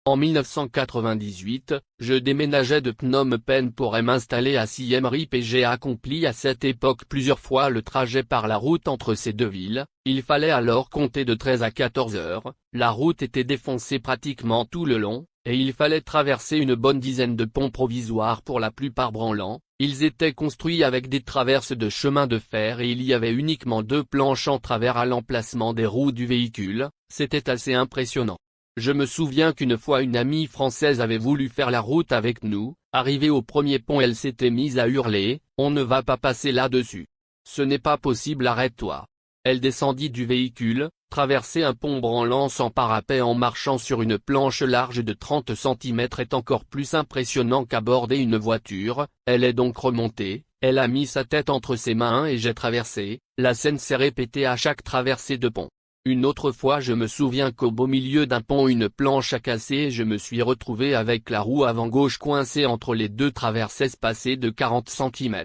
En 1998, je déménageais de Phnom Penh pour m'installer à Siem Reap et j'ai accompli à cette époque plusieurs fois le trajet par la route entre ces deux villes. Il fallait alors compter de 13 à 14 heures, la route était défoncée pratiquement tout le long, et il fallait traverser une bonne dizaine de ponts provisoires pour la plupart branlants. Ils étaient construits avec des traverses de chemin de fer et il y avait uniquement 2 planches en travers à l'emplacement des roues du véhicule, c'était assez impressionnant. Je me souviens qu'une fois une amie française avait voulu faire la route avec nous, arrivée au premier pont elle s'était mise à hurler, « On ne va pas passer là-dessus. Ce n'est pas possible, arrête-toi ». Elle descendit du véhicule, traverser un pont branlant sans parapet en marchant sur une planche large de 30 cm est encore plus impressionnant qu'aborder une voiture. Elle est donc remontée, elle a mis sa tête entre ses mains et j'ai traversé. La scène s'est répétée à chaque traversée de pont. Une autre fois je me souviens qu'au beau milieu d'un pont une planche a cassé et je me suis retrouvé avec la roue avant gauche coincée entre les 2 traverses espacées de 40 cm.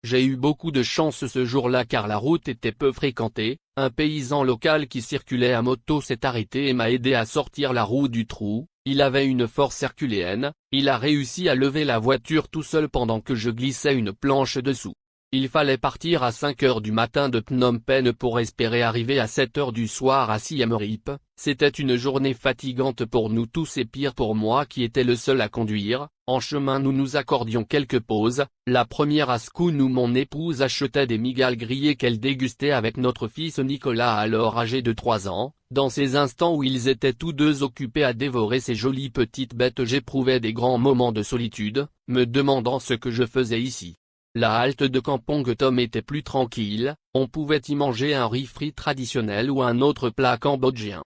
J'ai eu beaucoup de chance ce jour-là car la route était peu fréquentée, un paysan local qui circulait à moto s'est arrêté et m'a aidé à sortir la roue du trou, il avait une force herculéenne, il a réussi à lever la voiture tout seul pendant que je glissais une planche dessous. Il fallait partir à 5 heures du matin de Phnom Penh pour espérer arriver à 7 heures du soir à Siem Reap. C'était une journée fatigante pour nous tous et pire pour moi qui étais le seul à conduire. En chemin nous nous accordions quelques pauses, la première à Skun où mon épouse achetait des migales grillées qu'elle dégustait avec notre fils Nicolas alors âgé de 3 ans. Dans ces instants où ils étaient tous deux occupés à dévorer ces jolies petites bêtes j'éprouvais des grands moments de solitude, me demandant ce que je faisais ici. La halte de Kampong Tom était plus tranquille, on pouvait y manger un riz frit traditionnel ou un autre plat cambodgien.